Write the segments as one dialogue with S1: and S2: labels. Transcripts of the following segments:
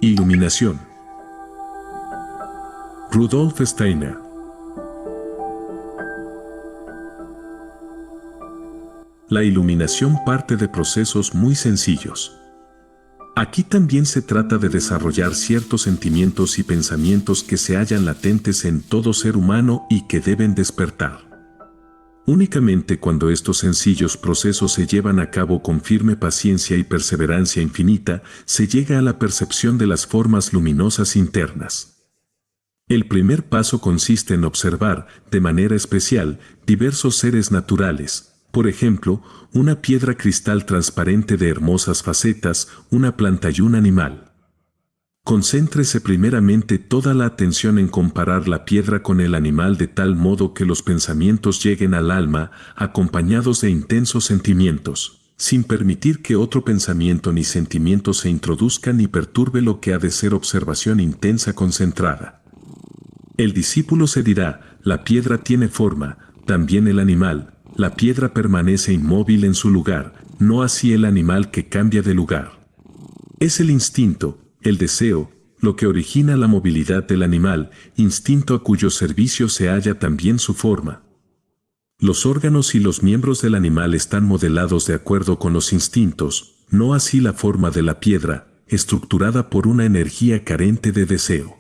S1: Iluminación. Rudolf Steiner. La iluminación parte de procesos muy sencillos. Aquí también se trata de desarrollar ciertos sentimientos y pensamientos que se hallan latentes en todo ser humano y que deben despertar. Únicamente cuando estos sencillos procesos se llevan a cabo con firme paciencia y perseverancia infinita, se llega a la percepción de las formas luminosas internas. El primer paso consiste en observar, de manera especial, diversos seres naturales. Por ejemplo, una piedra cristal transparente de hermosas facetas, una planta y un animal. Concéntrese primeramente toda la atención en comparar la piedra con el animal de tal modo que los pensamientos lleguen al alma, acompañados de intensos sentimientos, sin permitir que otro pensamiento ni sentimiento se introduzca ni perturbe lo que ha de ser observación intensa concentrada. El discípulo se dirá, la piedra tiene forma, también el animal. La piedra permanece inmóvil en su lugar, no así el animal que cambia de lugar. Es el instinto, el deseo, lo que origina la movilidad del animal, instinto a cuyo servicio se halla también su forma. Los órganos y los miembros del animal están modelados de acuerdo con los instintos, no así la forma de la piedra, estructurada por una energía carente de deseo.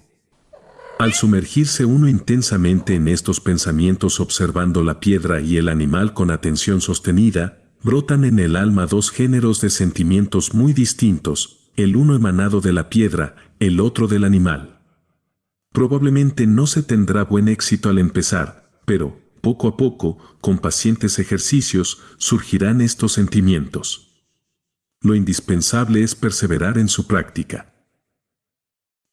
S1: Al sumergirse uno intensamente en estos pensamientos observando la piedra y el animal con atención sostenida, brotan en el alma dos géneros de sentimientos muy distintos, el uno emanado de la piedra, el otro del animal. Probablemente no se tendrá buen éxito al empezar, pero, poco a poco, con pacientes ejercicios, surgirán estos sentimientos. Lo indispensable es perseverar en su práctica.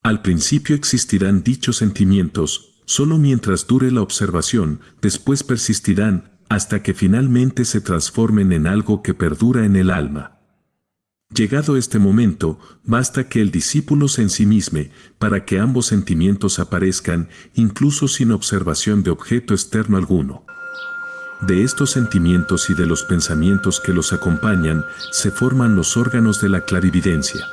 S1: Al principio existirán dichos sentimientos, solo mientras dure la observación, después persistirán, hasta que finalmente se transformen en algo que perdura en el alma. Llegado este momento, basta que el discípulo se ensimisme, para que ambos sentimientos aparezcan, incluso sin observación de objeto externo alguno. De estos sentimientos y de los pensamientos que los acompañan, se forman los órganos de la clarividencia.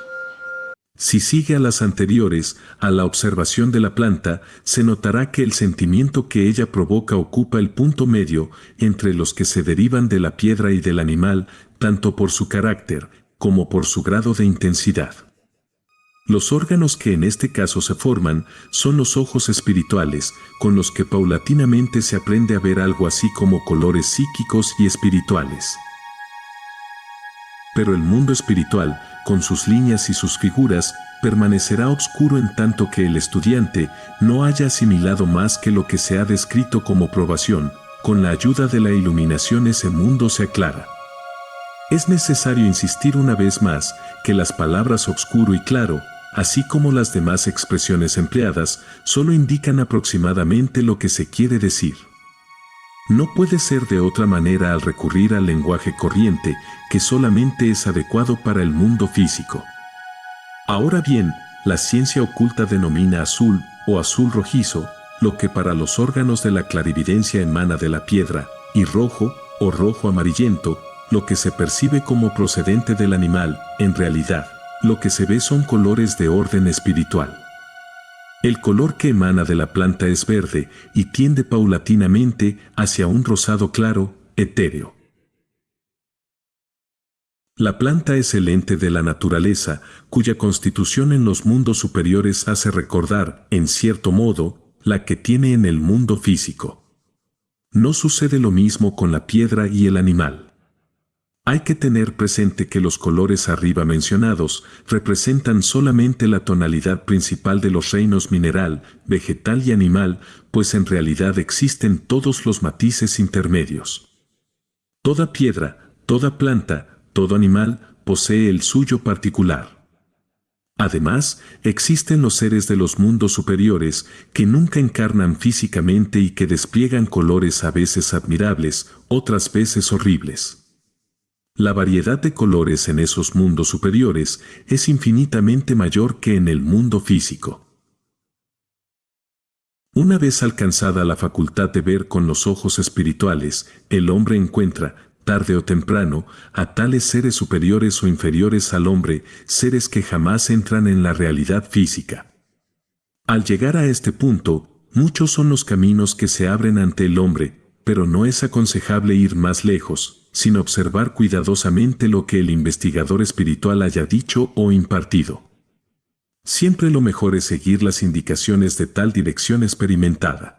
S1: Si sigue a las anteriores, a la observación de la planta, se notará que el sentimiento que ella provoca ocupa el punto medio entre los que se derivan de la piedra y del animal, tanto por su carácter, como por su grado de intensidad. Los órganos que en este caso se forman son los ojos espirituales, con los que paulatinamente se aprende a ver algo así como colores psíquicos y espirituales. Pero el mundo espiritual, con sus líneas y sus figuras, permanecerá oscuro en tanto que el estudiante no haya asimilado más que lo que se ha descrito como probación. Con la ayuda de la iluminación ese mundo se aclara. Es necesario insistir una vez más que las palabras oscuro y claro, así como las demás expresiones empleadas, solo indican aproximadamente lo que se quiere decir. No puede ser de otra manera al recurrir al lenguaje corriente, que solamente es adecuado para el mundo físico. Ahora bien, la ciencia oculta denomina azul o azul rojizo, lo que para los órganos de la clarividencia emana de la piedra, y rojo o rojo amarillento, lo que se percibe como procedente del animal. En realidad, lo que se ve son colores de orden espiritual. El color que emana de la planta es verde y tiende paulatinamente hacia un rosado claro, etéreo. La planta es el ente de la naturaleza, cuya constitución en los mundos superiores hace recordar, en cierto modo, la que tiene en el mundo físico. No sucede lo mismo con la piedra y el animal. Hay que tener presente que los colores arriba mencionados representan solamente la tonalidad principal de los reinos mineral, vegetal y animal, pues en realidad existen todos los matices intermedios. Toda piedra, toda planta, todo animal posee el suyo particular. Además, existen los seres de los mundos superiores que nunca encarnan físicamente y que despliegan colores a veces admirables, otras veces horribles. La variedad de colores en esos mundos superiores es infinitamente mayor que en el mundo físico. Una vez alcanzada la facultad de ver con los ojos espirituales, el hombre encuentra, tarde o temprano, a tales seres superiores o inferiores al hombre, seres que jamás entran en la realidad física. Al llegar a este punto, muchos son los caminos que se abren ante el hombre, pero no es aconsejable ir más lejos, sin observar cuidadosamente lo que el investigador espiritual haya dicho o impartido. Siempre lo mejor es seguir las indicaciones de tal dirección experimentada.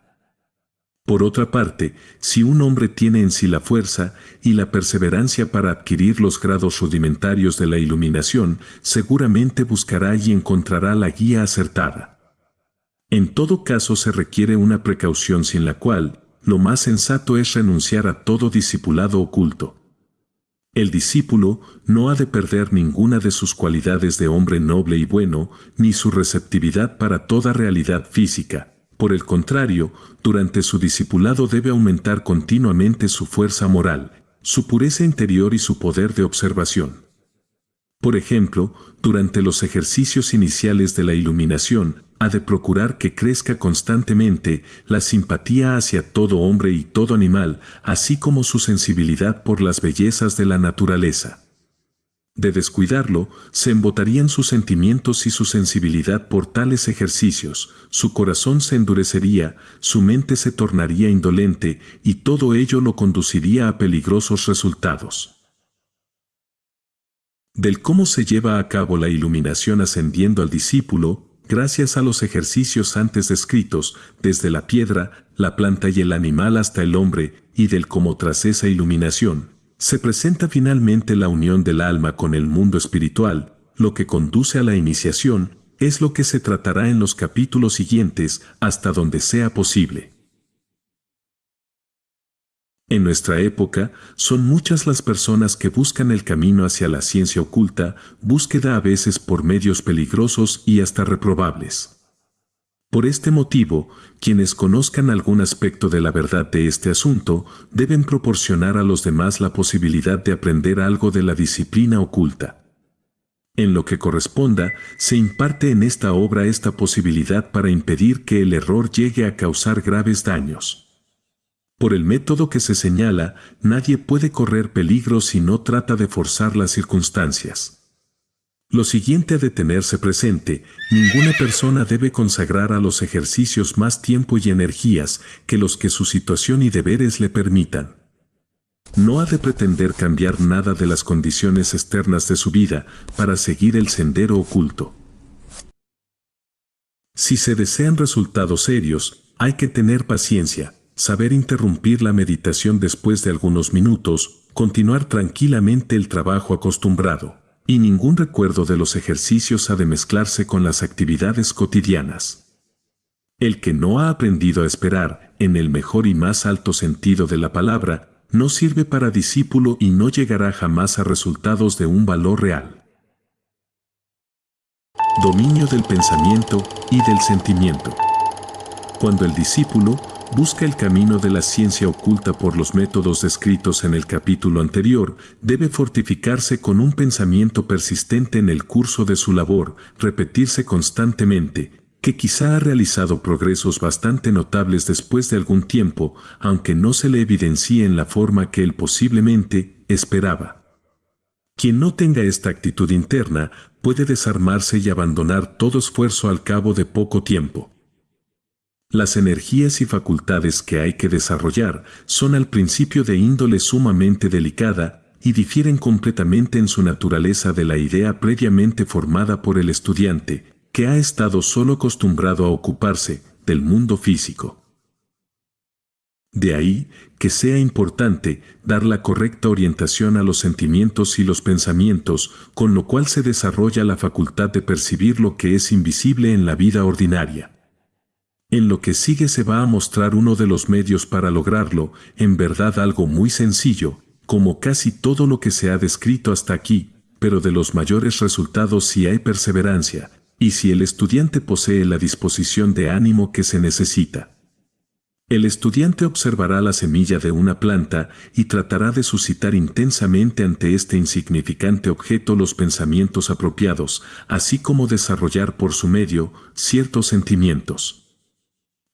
S1: Por otra parte, si un hombre tiene en sí la fuerza y la perseverancia para adquirir los grados rudimentarios de la iluminación, seguramente buscará y encontrará la guía acertada. En todo caso se requiere una precaución sin la cual, lo más sensato es renunciar a todo discipulado oculto. El discípulo no ha de perder ninguna de sus cualidades de hombre noble y bueno, ni su receptividad para toda realidad física. Por el contrario, durante su discipulado debe aumentar continuamente su fuerza moral, su pureza interior y su poder de observación. Por ejemplo, durante los ejercicios iniciales de la iluminación, ha de procurar que crezca constantemente la simpatía hacia todo hombre y todo animal, así como su sensibilidad por las bellezas de la naturaleza. De descuidarlo, se embotarían sus sentimientos y su sensibilidad por tales ejercicios, su corazón se endurecería, su mente se tornaría indolente, y todo ello lo conduciría a peligrosos resultados. Del cómo se lleva a cabo la iluminación ascendiendo al discípulo, gracias a los ejercicios antes descritos, desde la piedra, la planta y el animal hasta el hombre, y del cómo tras esa iluminación, se presenta finalmente la unión del alma con el mundo espiritual, lo que conduce a la iniciación, es lo que se tratará en los capítulos siguientes, hasta donde sea posible. En nuestra época, son muchas las personas que buscan el camino hacia la ciencia oculta, búsqueda a veces por medios peligrosos y hasta reprobables. Por este motivo, quienes conozcan algún aspecto de la verdad de este asunto, deben proporcionar a los demás la posibilidad de aprender algo de la disciplina oculta. En lo que corresponda, se imparte en esta obra esta posibilidad para impedir que el error llegue a causar graves daños. Por el método que se señala, nadie puede correr peligro si no trata de forzar las circunstancias. Lo siguiente ha de tenerse presente: ninguna persona debe consagrar a los ejercicios más tiempo y energías que los que su situación y deberes le permitan. No ha de pretender cambiar nada de las condiciones externas de su vida para seguir el sendero oculto. Si se desean resultados serios, hay que tener paciencia, saber interrumpir la meditación después de algunos minutos, continuar tranquilamente el trabajo acostumbrado, y ningún recuerdo de los ejercicios ha de mezclarse con las actividades cotidianas. El que no ha aprendido a esperar, en el mejor y más alto sentido de la palabra, no sirve para discípulo y no llegará jamás a resultados de un valor real. Dominio del pensamiento y del sentimiento. Cuando el discípulo busca el camino de la ciencia oculta por los métodos descritos en el capítulo anterior, debe fortificarse con un pensamiento persistente en el curso de su labor, repetirse constantemente, que quizá ha realizado progresos bastante notables después de algún tiempo, aunque no se le evidencie en la forma que él posiblemente esperaba. Quien no tenga esta actitud interna, puede desarmarse y abandonar todo esfuerzo al cabo de poco tiempo. Las energías y facultades que hay que desarrollar son al principio de índole sumamente delicada y difieren completamente en su naturaleza de la idea previamente formada por el estudiante, que ha estado solo acostumbrado a ocuparse del mundo físico. De ahí que sea importante dar la correcta orientación a los sentimientos y los pensamientos, con lo cual se desarrolla la facultad de percibir lo que es invisible en la vida ordinaria. En lo que sigue se va a mostrar uno de los medios para lograrlo, en verdad algo muy sencillo, como casi todo lo que se ha descrito hasta aquí, pero de los mayores resultados si hay perseverancia, y si el estudiante posee la disposición de ánimo que se necesita. El estudiante observará la semilla de una planta y tratará de suscitar intensamente ante este insignificante objeto los pensamientos apropiados, así como desarrollar por su medio ciertos sentimientos.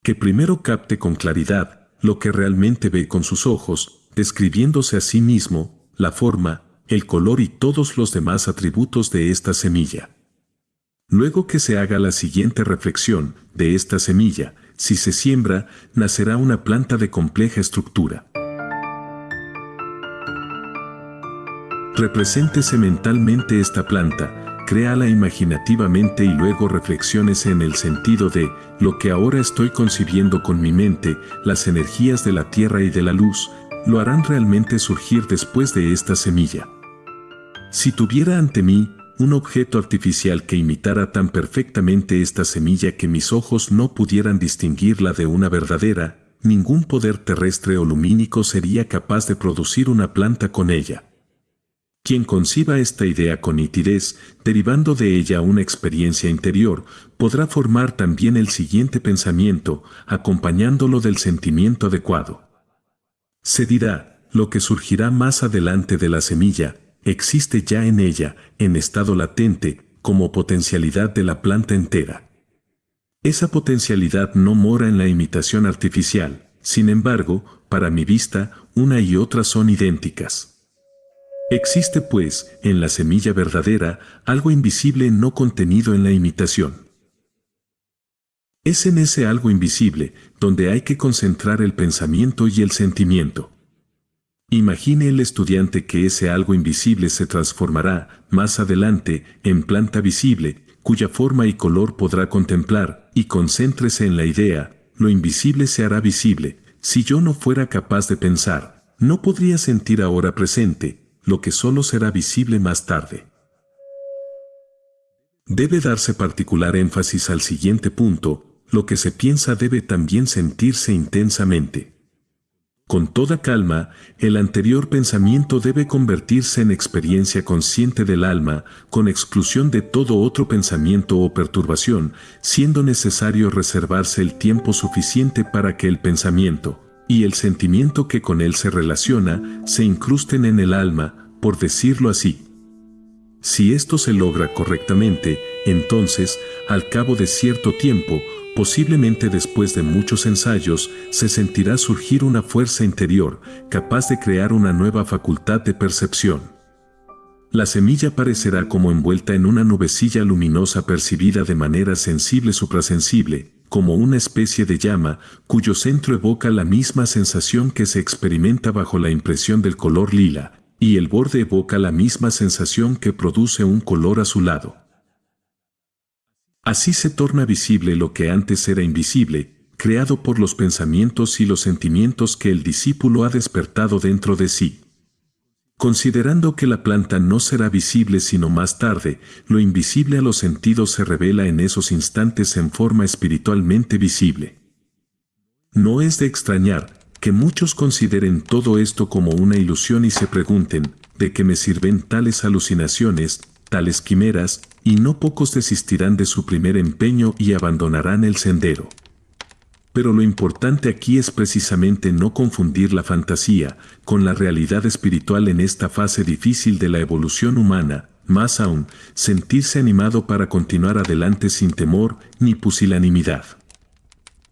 S1: Que primero capte con claridad lo que realmente ve con sus ojos, describiéndose a sí mismo, la forma, el color y todos los demás atributos de esta semilla. Luego que se haga la siguiente reflexión, de esta semilla, si se siembra, nacerá una planta de compleja estructura. Represéntese mentalmente esta planta, créala imaginativamente y luego reflexiónese en el sentido de lo que ahora estoy concibiendo con mi mente, las energías de la tierra y de la luz, lo harán realmente surgir después de esta semilla. Si tuviera ante mí un objeto artificial que imitara tan perfectamente esta semilla que mis ojos no pudieran distinguirla de una verdadera, ningún poder terrestre o lumínico sería capaz de producir una planta con ella. Quien conciba esta idea con nitidez, derivando de ella una experiencia interior, podrá formar también el siguiente pensamiento, acompañándolo del sentimiento adecuado. Se dirá, lo que surgirá más adelante de la semilla, existe ya en ella, en estado latente, como potencialidad de la planta entera. Esa potencialidad no mora en la imitación artificial, sin embargo, para mi vista, una y otra son idénticas. Existe, pues, en la semilla verdadera, algo invisible no contenido en la imitación. Es en ese algo invisible donde hay que concentrar el pensamiento y el sentimiento. Imagine el estudiante que ese algo invisible se transformará, más adelante, en planta visible, cuya forma y color podrá contemplar, y concéntrese en la idea, lo invisible se hará visible. Si yo no fuera capaz de pensar, no podría sentir ahora presente, lo que solo será visible más tarde. Debe darse particular énfasis al siguiente punto, lo que se piensa debe también sentirse intensamente. Con toda calma, el anterior pensamiento debe convertirse en experiencia consciente del alma, con exclusión de todo otro pensamiento o perturbación, siendo necesario reservarse el tiempo suficiente para que el pensamiento y el sentimiento que con él se relaciona se incrusten en el alma, por decirlo así. Si esto se logra correctamente, entonces, al cabo de cierto tiempo, posiblemente después de muchos ensayos, se sentirá surgir una fuerza interior, capaz de crear una nueva facultad de percepción. La semilla parecerá como envuelta en una nubecilla luminosa percibida de manera sensible suprasensible, como una especie de llama, cuyo centro evoca la misma sensación que se experimenta bajo la impresión del color lila, y el borde evoca la misma sensación que produce un color azulado. Así se torna visible lo que antes era invisible, creado por los pensamientos y los sentimientos que el discípulo ha despertado dentro de sí. Considerando que la planta no será visible sino más tarde, lo invisible a los sentidos se revela en esos instantes en forma espiritualmente visible. No es de extrañar que muchos consideren todo esto como una ilusión y se pregunten, ¿de qué me sirven tales alucinaciones, tales quimeras? Y no pocos desistirán de su primer empeño y abandonarán el sendero. Pero lo importante aquí es precisamente no confundir la fantasía con la realidad espiritual en esta fase difícil de la evolución humana, más aún, sentirse animado para continuar adelante sin temor ni pusilanimidad.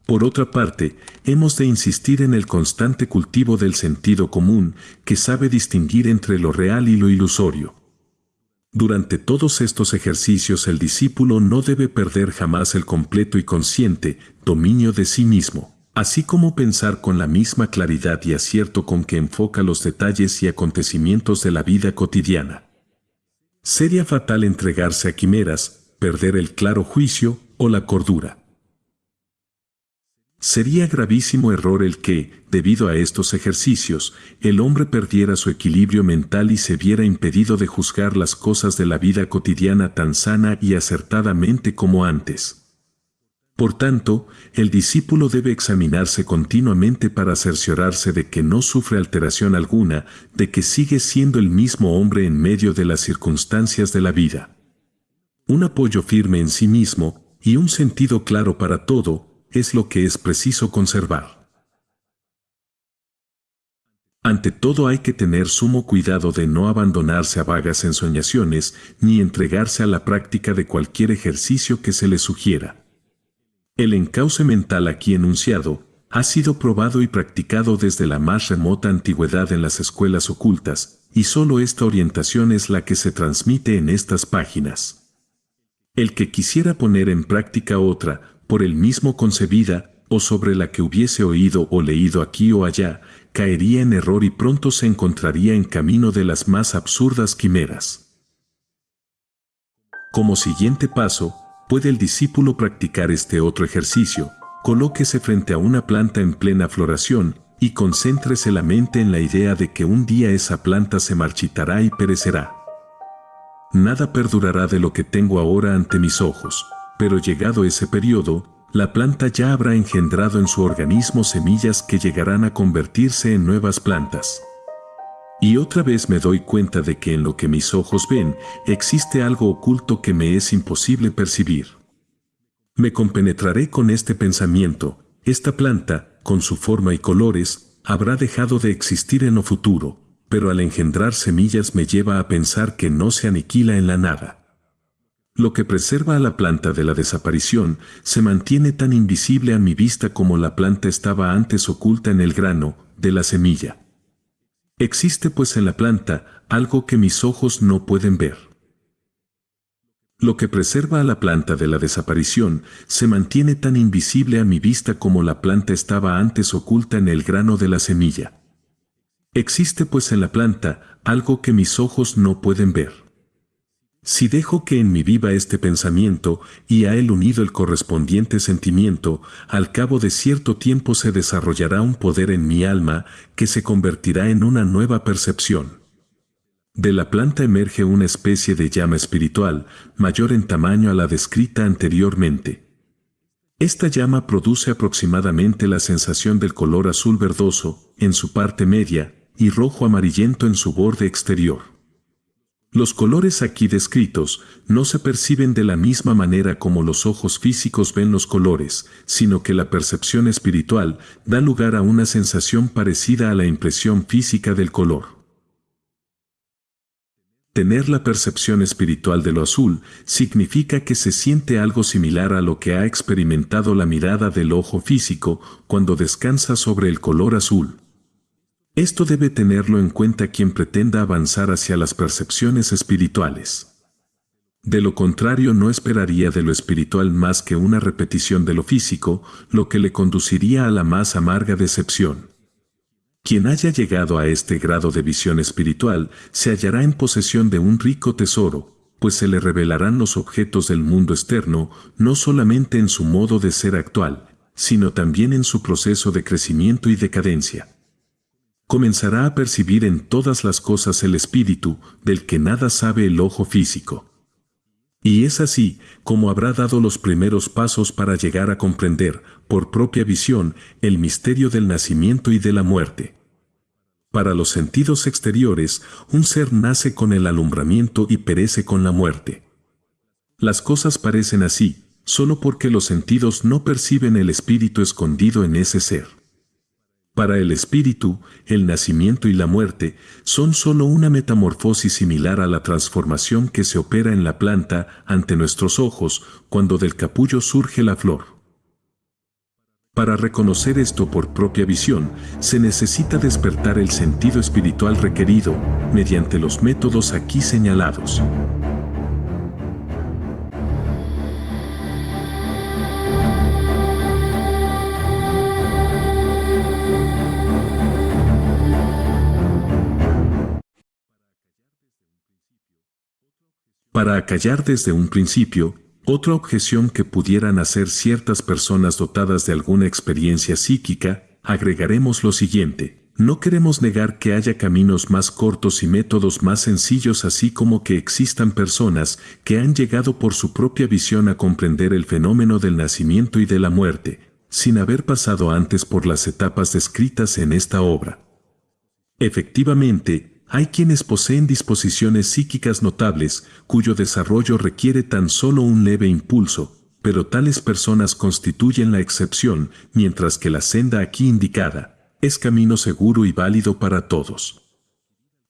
S1: Por otra parte, hemos de insistir en el constante cultivo del sentido común, que sabe distinguir entre lo real y lo ilusorio. Durante todos estos ejercicios el discípulo no debe perder jamás el completo y consciente dominio de sí mismo, así como pensar con la misma claridad y acierto con que enfoca los detalles y acontecimientos de la vida cotidiana. Sería fatal entregarse a quimeras, perder el claro juicio o la cordura. Sería gravísimo error el que, debido a estos ejercicios, el hombre perdiera su equilibrio mental y se viera impedido de juzgar las cosas de la vida cotidiana tan sana y acertadamente como antes. Por tanto, el discípulo debe examinarse continuamente para cerciorarse de que no sufre alteración alguna, de que sigue siendo el mismo hombre en medio de las circunstancias de la vida. Un apoyo firme en sí mismo y un sentido claro para todo es lo que es preciso conservar. Ante todo hay que tener sumo cuidado de no abandonarse a vagas ensoñaciones ni entregarse a la práctica de cualquier ejercicio que se le sugiera. El encauce mental aquí enunciado Ha sido probado y practicado desde la más remota antigüedad en las escuelas ocultas, y solo esta orientación es la que se transmite en estas páginas. El que quisiera poner en práctica otra, por él mismo concebida, o sobre la que hubiese oído o leído aquí o allá, caería en error y pronto se encontraría en camino de las más absurdas quimeras. Como siguiente paso, puede el discípulo practicar este otro ejercicio. Colóquese frente a una planta en plena floración y concéntrese la mente en la idea de que un día esa planta se marchitará y perecerá. Nada perdurará de lo que tengo ahora ante mis ojos, pero llegado ese periodo, la planta ya habrá engendrado en su organismo semillas que llegarán a convertirse en nuevas plantas. Y otra vez me doy cuenta de que en lo que mis ojos ven, existe algo oculto que me es imposible percibir. Me compenetraré con este pensamiento: esta planta, con su forma y colores, habrá dejado de existir en lo futuro, pero al engendrar semillas me lleva a pensar que no se aniquila en la nada. Lo que preserva a la planta de la desaparición se mantiene tan invisible a mi vista como la planta estaba antes oculta en el grano de la semilla. Existe pues en la planta algo que mis ojos no pueden ver. Lo que preserva a la planta de la desaparición se mantiene tan invisible a mi vista como la planta estaba antes oculta en el grano de la semilla. Existe pues en la planta algo que mis ojos no pueden ver. Si dejo que en mí viva este pensamiento y a él unido el correspondiente sentimiento, al cabo de cierto tiempo se desarrollará un poder en mi alma que se convertirá en una nueva percepción. De la planta emerge una especie de llama espiritual, mayor en tamaño a la descrita anteriormente. Esta llama produce aproximadamente la sensación del color azul verdoso en su parte media y rojo amarillento en su borde exterior. Los colores aquí descritos no se perciben de la misma manera como los ojos físicos ven los colores, sino que la percepción espiritual da lugar a una sensación parecida a la impresión física del color. Tener la percepción espiritual de lo azul significa que se siente algo similar a lo que ha experimentado la mirada del ojo físico cuando descansa sobre el color azul. Esto debe tenerlo en cuenta quien pretenda avanzar hacia las percepciones espirituales. De lo contrario, no esperaría de lo espiritual más que una repetición de lo físico, lo que le conduciría a la más amarga decepción. Quien haya llegado a este grado de visión espiritual se hallará en posesión de un rico tesoro, pues se le revelarán los objetos del mundo externo, no solamente en su modo de ser actual, sino también en su proceso de crecimiento y decadencia. Comenzará a percibir en todas las cosas el espíritu, del que nada sabe el ojo físico. Y es así como habrá dado los primeros pasos para llegar a comprender, por propia visión, el misterio del nacimiento y de la muerte. Para los sentidos exteriores, un ser nace con el alumbramiento y perece con la muerte. Las cosas parecen así, solo porque los sentidos no perciben el espíritu escondido en ese ser. Para el espíritu, el nacimiento y la muerte son solo una metamorfosis similar a la transformación que se opera en la planta ante nuestros ojos cuando del capullo surge la flor. Para reconocer esto por propia visión, se necesita despertar el sentido espiritual requerido mediante los métodos aquí señalados. Para acallar desde un principio, otra objeción que pudieran hacer ciertas personas dotadas de alguna experiencia psíquica, agregaremos lo siguiente: no queremos negar que haya caminos más cortos y métodos más sencillos, así como que existan personas que han llegado por su propia visión a comprender el fenómeno del nacimiento y de la muerte, sin haber pasado antes por las etapas descritas en esta obra. Efectivamente, hay quienes poseen disposiciones psíquicas notables, cuyo desarrollo requiere tan solo un leve impulso, pero tales personas constituyen la excepción, mientras que la senda aquí indicada es camino seguro y válido para todos.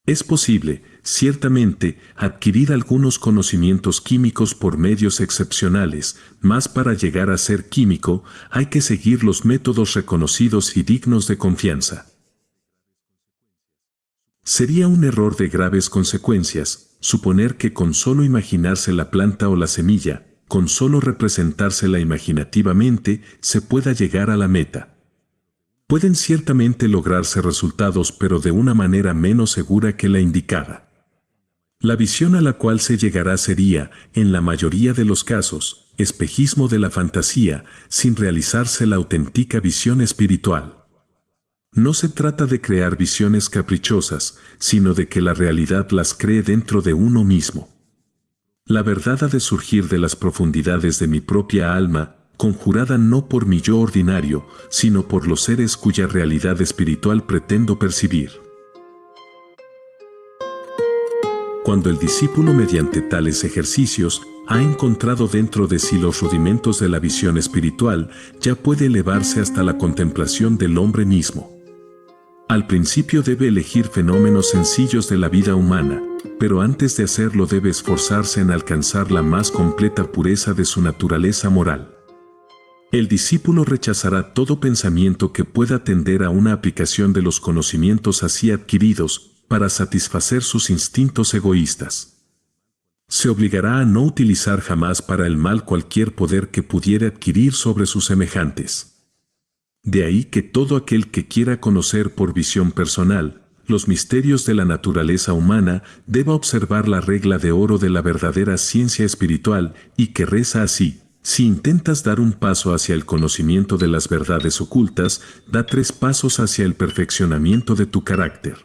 S1: Es posible, ciertamente, adquirir algunos conocimientos químicos por medios excepcionales, mas para llegar a ser químico hay que seguir los métodos reconocidos y dignos de confianza. Sería un error de graves consecuencias suponer que con solo imaginarse la planta o la semilla, con solo representársela imaginativamente, se pueda llegar a la meta. Pueden ciertamente lograrse resultados, pero de una manera menos segura que la indicada. La visión a la cual se llegará sería, en la mayoría de los casos, espejismo de la fantasía, sin realizarse la auténtica visión espiritual. No se trata de crear visiones caprichosas, sino de que la realidad las cree dentro de uno mismo. La verdad ha de surgir de las profundidades de mi propia alma, conjurada no por mi yo ordinario, sino por los seres cuya realidad espiritual pretendo percibir. Cuando el discípulo mediante tales ejercicios ha encontrado dentro de sí los rudimentos de la visión espiritual, ya puede elevarse hasta la contemplación del hombre mismo. Al principio debe elegir fenómenos sencillos de la vida humana, pero antes de hacerlo debe esforzarse en alcanzar la más completa pureza de su naturaleza moral. El discípulo rechazará todo pensamiento que pueda tender a una aplicación de los conocimientos así adquiridos para satisfacer sus instintos egoístas. Se obligará a no utilizar jamás para el mal cualquier poder que pudiera adquirir sobre sus semejantes. De ahí que todo aquel que quiera conocer por visión personal los misterios de la naturaleza humana deba observar la regla de oro de la verdadera ciencia espiritual y que reza así: si intentas dar un paso hacia el conocimiento de las verdades ocultas, da 3 pasos hacia el perfeccionamiento de tu carácter.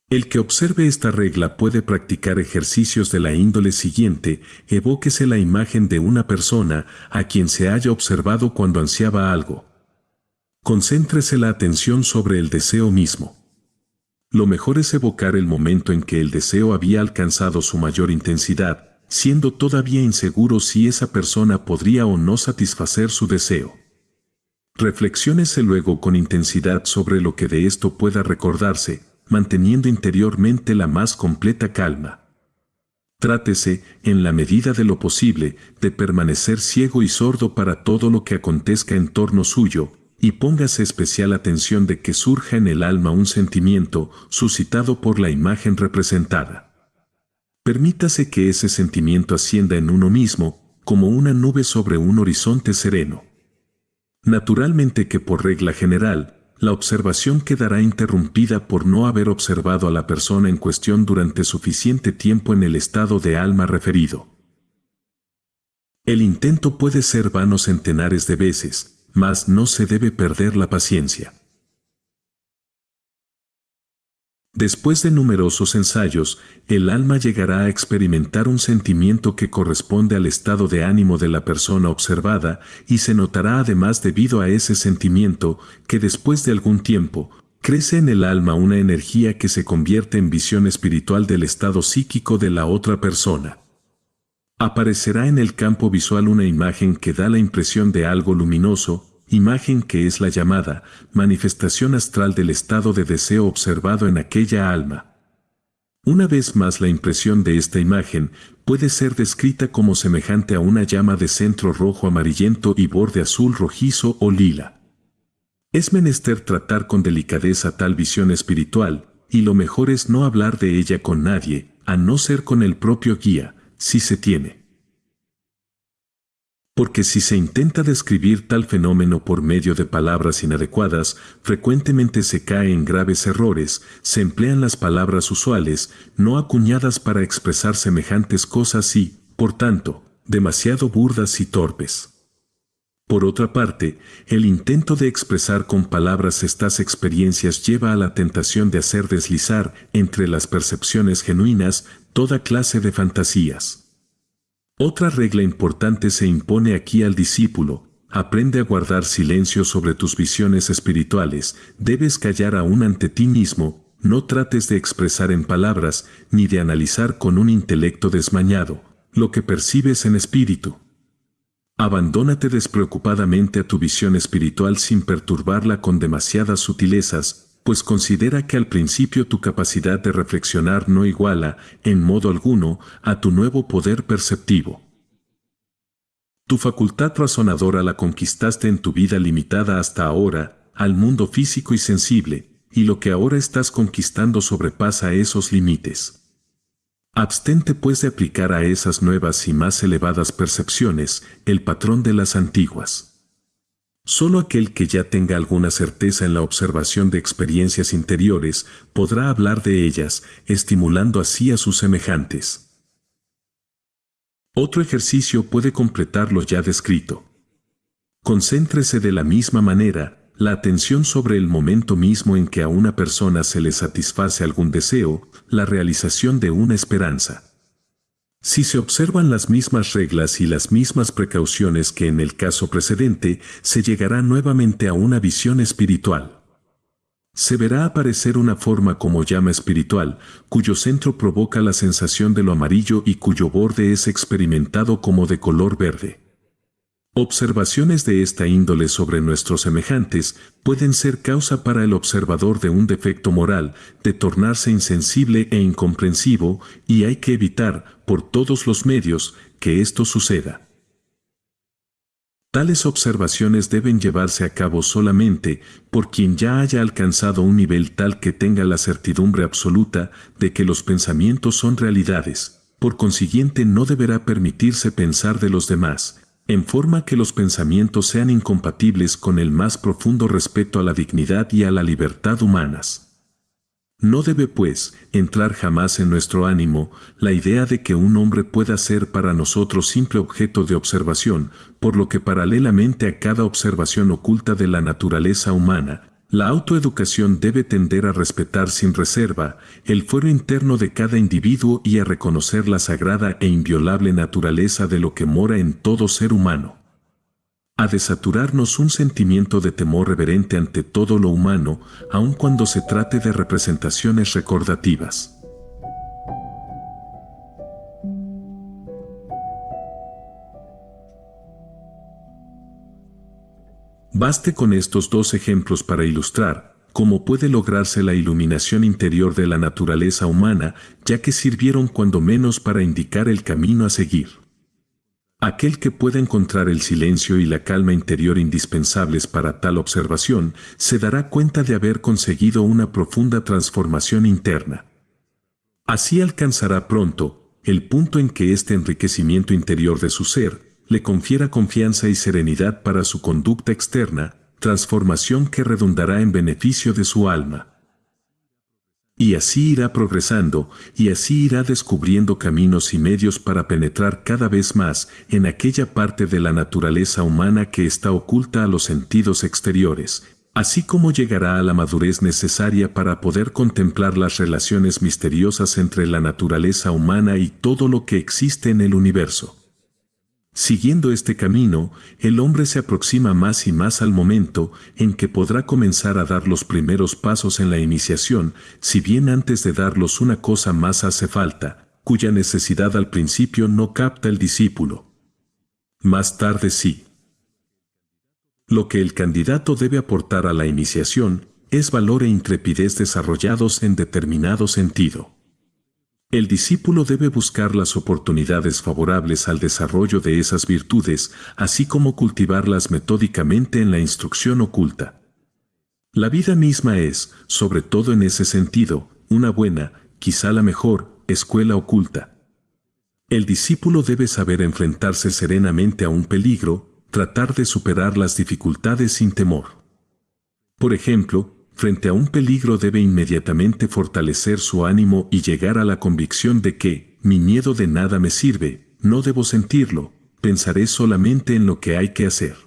S1: El que observe esta regla puede practicar ejercicios de la índole siguiente: evóquese la imagen de una persona a quien se haya observado cuando ansiaba algo. Concéntrese la atención sobre el deseo mismo. Lo mejor es evocar el momento en que el deseo había alcanzado su mayor intensidad, siendo todavía inseguro si esa persona podría o no satisfacer su deseo. Reflexiónese luego con intensidad sobre lo que de esto pueda recordarse, manteniendo interiormente la más completa calma. Trátese, en la medida de lo posible, de permanecer ciego y sordo para todo lo que acontezca en torno suyo, y póngase especial atención de que surja en el alma un sentimiento suscitado por la imagen representada. Permítase que ese sentimiento ascienda en uno mismo, como una nube sobre un horizonte sereno. Naturalmente que por regla general, la observación quedará interrumpida por no haber observado a la persona en cuestión durante suficiente tiempo en el estado de alma referido. El intento puede ser vano centenares de veces, mas no se debe perder la paciencia. Después de numerosos ensayos, el alma llegará a experimentar un sentimiento que corresponde al estado de ánimo de la persona observada, y se notará además debido a ese sentimiento, que después de algún tiempo, crece en el alma una energía que se convierte en visión espiritual del estado psíquico de la otra persona. Aparecerá en el campo visual una imagen que da la impresión de algo luminoso, imagen que es la llamada manifestación astral del estado de deseo observado en aquella alma. Una vez más, la impresión de esta imagen puede ser descrita como semejante a una llama de centro rojo amarillento y borde azul rojizo o lila. Es menester tratar con delicadeza tal visión espiritual, y lo mejor es no hablar de ella con nadie, a no ser con el propio guía, si se tiene. Porque si se intenta describir tal fenómeno por medio de palabras inadecuadas, frecuentemente se cae en graves errores, se emplean las palabras usuales, no acuñadas para expresar semejantes cosas y, por tanto, demasiado burdas y torpes. Por otra parte, el intento de expresar con palabras estas experiencias lleva a la tentación de hacer deslizar, entre las percepciones genuinas, toda clase de fantasías. Otra regla importante se impone aquí al discípulo: aprende a guardar silencio sobre tus visiones espirituales, debes callar aún ante ti mismo, no trates de expresar en palabras, ni de analizar con un intelecto desmañado, lo que percibes en espíritu. Abandónate despreocupadamente a tu visión espiritual sin perturbarla con demasiadas sutilezas, pues considera que al principio tu capacidad de reflexionar no iguala, en modo alguno, a tu nuevo poder perceptivo. Tu facultad razonadora la conquistaste en tu vida limitada hasta ahora, al mundo físico y sensible, y lo que ahora estás conquistando sobrepasa esos límites. Abstente pues de aplicar a esas nuevas y más elevadas percepciones el patrón de las antiguas. Solo aquel que ya tenga alguna certeza en la observación de experiencias interiores podrá hablar de ellas, estimulando así a sus semejantes. Otro ejercicio puede completar lo ya descrito. Concéntrese de la misma manera la atención sobre el momento mismo en que a una persona se le satisface algún deseo, la realización de una esperanza. Si se observan las mismas reglas y las mismas precauciones que en el caso precedente, se llegará nuevamente a una visión espiritual. Se verá aparecer una forma como llama espiritual, cuyo centro provoca la sensación de lo amarillo y cuyo borde es experimentado como de color verde. Observaciones de esta índole sobre nuestros semejantes pueden ser causa para el observador de un defecto moral, de tornarse insensible e incomprensivo, y hay que evitar, por todos los medios, que esto suceda. Tales observaciones deben llevarse a cabo solamente por quien ya haya alcanzado un nivel tal que tenga la certidumbre absoluta de que los pensamientos son realidades, por consiguiente no deberá permitirse pensar de los demás, en forma que los pensamientos sean incompatibles con el más profundo respeto a la dignidad y a la libertad humanas. No debe, pues, entrar jamás en nuestro ánimo la idea de que un hombre pueda ser para nosotros simple objeto de observación, por lo que paralelamente a cada observación oculta de la naturaleza humana, la autoeducación debe tender a respetar sin reserva el fuero interno de cada individuo y a reconocer la sagrada e inviolable naturaleza de lo que mora en todo ser humano. A desaturarnos un sentimiento de temor reverente ante todo lo humano, aun cuando se trate de representaciones recordativas. Baste con estos dos ejemplos para ilustrar cómo puede lograrse la iluminación interior de la naturaleza humana, ya que sirvieron cuando menos para indicar el camino a seguir. Aquel que pueda encontrar el silencio y la calma interior indispensables para tal observación, se dará cuenta de haber conseguido una profunda transformación interna. Así alcanzará pronto el punto en que este enriquecimiento interior de su ser le confiera confianza y serenidad para su conducta externa, transformación que redundará en beneficio de su alma. Y así irá progresando, y así irá descubriendo caminos y medios para penetrar cada vez más en aquella parte de la naturaleza humana que está oculta a los sentidos exteriores, así como llegará a la madurez necesaria para poder contemplar las relaciones misteriosas entre la naturaleza humana y todo lo que existe en el universo. Siguiendo este camino, el hombre se aproxima más y más al momento en que podrá comenzar a dar los primeros pasos en la iniciación, si bien antes de darlos una cosa más hace falta, cuya necesidad al principio no capta el discípulo. Más tarde sí. Lo que el candidato debe aportar a la iniciación es valor e intrepidez desarrollados en determinado sentido. El discípulo debe buscar las oportunidades favorables al desarrollo de esas virtudes, así como cultivarlas metódicamente en la instrucción oculta. La vida misma es, sobre todo en ese sentido, una buena, quizá la mejor, escuela oculta. El discípulo debe saber enfrentarse serenamente a un peligro, tratar de superar las dificultades sin temor. Por ejemplo, frente a un peligro debe inmediatamente fortalecer su ánimo y llegar a la convicción de que, mi miedo de nada me sirve, no debo sentirlo, pensaré solamente en lo que hay que hacer.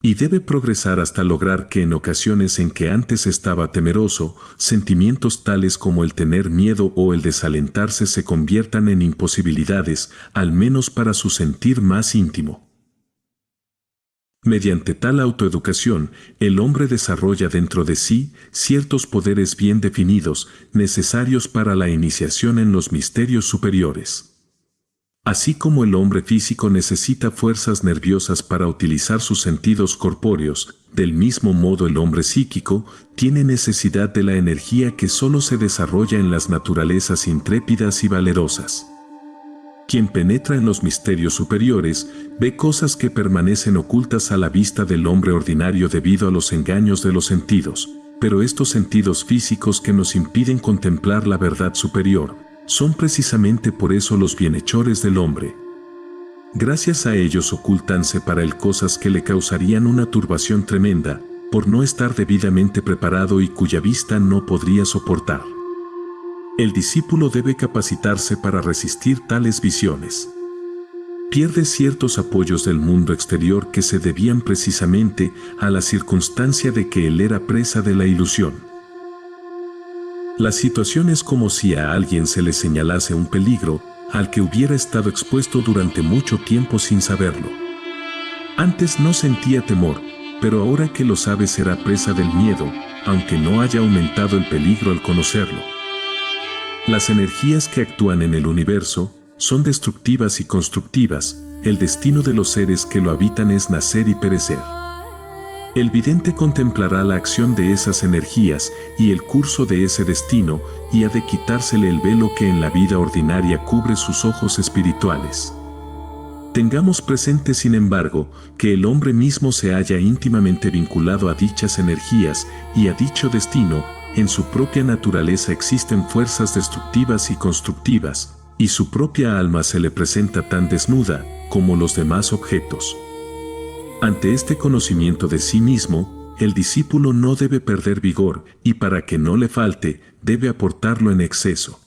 S1: Y debe progresar hasta lograr que en ocasiones en que antes estaba temeroso, sentimientos tales como el tener miedo o el desalentarse se conviertan en imposibilidades, al menos para su sentir más íntimo. Mediante tal autoeducación, el hombre desarrolla dentro de sí ciertos poderes bien definidos, necesarios para la iniciación en los misterios superiores. Así como el hombre físico necesita fuerzas nerviosas para utilizar sus sentidos corpóreos, del mismo modo el hombre psíquico tiene necesidad de la energía que solo se desarrolla en las naturalezas intrépidas y valerosas. Quien penetra en los misterios superiores ve cosas que permanecen ocultas a la vista del hombre ordinario debido a los engaños de los sentidos, pero estos sentidos físicos que nos impiden contemplar la verdad superior, son precisamente por eso los bienhechores del hombre. Gracias a ellos ocúltanse para él cosas que le causarían una turbación tremenda, por no estar debidamente preparado y cuya vista no podría soportar. El discípulo debe capacitarse para resistir tales visiones. Pierde ciertos apoyos del mundo exterior que se debían precisamente a la circunstancia de que él era presa de la ilusión. La situación es como si a alguien se le señalase un peligro al que hubiera estado expuesto durante mucho tiempo sin saberlo. Antes no sentía temor, pero ahora que lo sabe será presa del miedo, aunque no haya aumentado el peligro al conocerlo. Las energías que actúan en el universo son destructivas y constructivas. El destino de los seres que lo habitan es nacer y perecer. El vidente contemplará la acción de esas energías y el curso de ese destino, y ha de quitársele el velo que en la vida ordinaria cubre sus ojos espirituales. Tengamos presente, sin embargo, que el hombre mismo se halla íntimamente vinculado a dichas energías y a dicho destino. En su propia naturaleza existen fuerzas destructivas y constructivas, y su propia alma se le presenta tan desnuda como los demás objetos. Ante este conocimiento de sí mismo, el discípulo no debe perder vigor, y para que no le falte, debe aportarlo en exceso.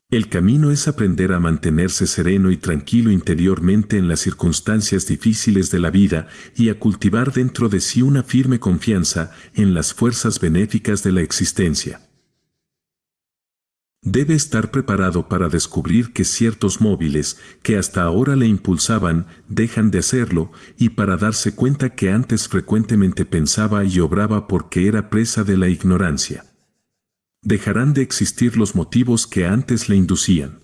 S1: El camino es aprender a mantenerse sereno y tranquilo interiormente en las circunstancias difíciles de la vida y a cultivar dentro de sí una firme confianza en las fuerzas benéficas de la existencia. Debe estar preparado para descubrir que ciertos móviles que hasta ahora le impulsaban dejan de hacerlo, y para darse cuenta que antes frecuentemente pensaba y obraba porque era presa de la ignorancia. Dejarán de existir los motivos que antes le inducían.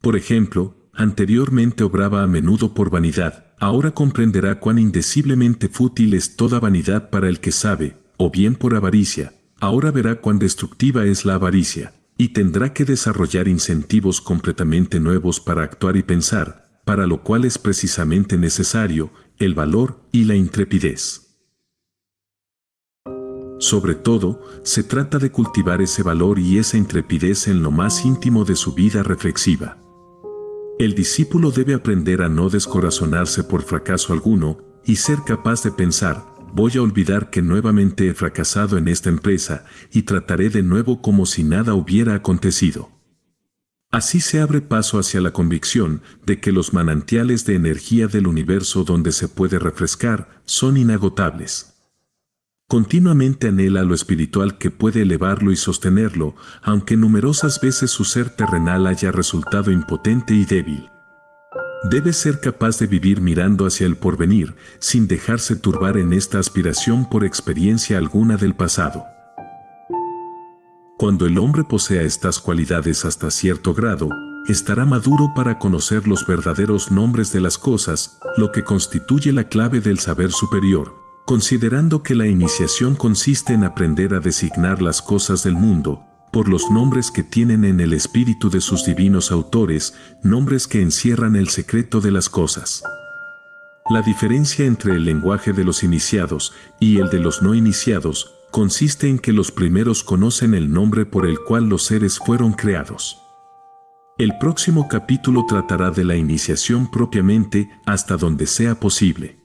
S1: Por ejemplo, anteriormente obraba a menudo por vanidad, ahora comprenderá cuán indeciblemente fútil es toda vanidad para el que sabe, o bien por avaricia, ahora verá cuán destructiva es la avaricia, y tendrá que desarrollar incentivos completamente nuevos para actuar y pensar, para lo cual es precisamente necesario el valor y la intrepidez. Sobre todo, se trata de cultivar ese valor y esa intrepidez en lo más íntimo de su vida reflexiva. El discípulo debe aprender a no descorazonarse por fracaso alguno y ser capaz de pensar: voy a olvidar que nuevamente he fracasado en esta empresa y trataré de nuevo como si nada hubiera acontecido. Así se abre paso hacia la convicción de que los manantiales de energía del universo donde se puede refrescar son inagotables. Continuamente anhela lo espiritual que puede elevarlo y sostenerlo, aunque numerosas veces su ser terrenal haya resultado impotente y débil. Debe ser capaz de vivir mirando hacia el porvenir, sin dejarse turbar en esta aspiración por experiencia alguna del pasado. Cuando el hombre posea estas cualidades hasta cierto grado, estará maduro para conocer los verdaderos nombres de las cosas, lo que constituye la clave del saber superior. Considerando que la iniciación consiste en aprender a designar las cosas del mundo por los nombres que tienen en el espíritu de sus divinos autores, nombres que encierran el secreto de las cosas. La diferencia entre el lenguaje de los iniciados y el de los no iniciados consiste en que los primeros conocen el nombre por el cual los seres fueron creados. El próximo capítulo tratará de la iniciación propiamente hasta donde sea posible.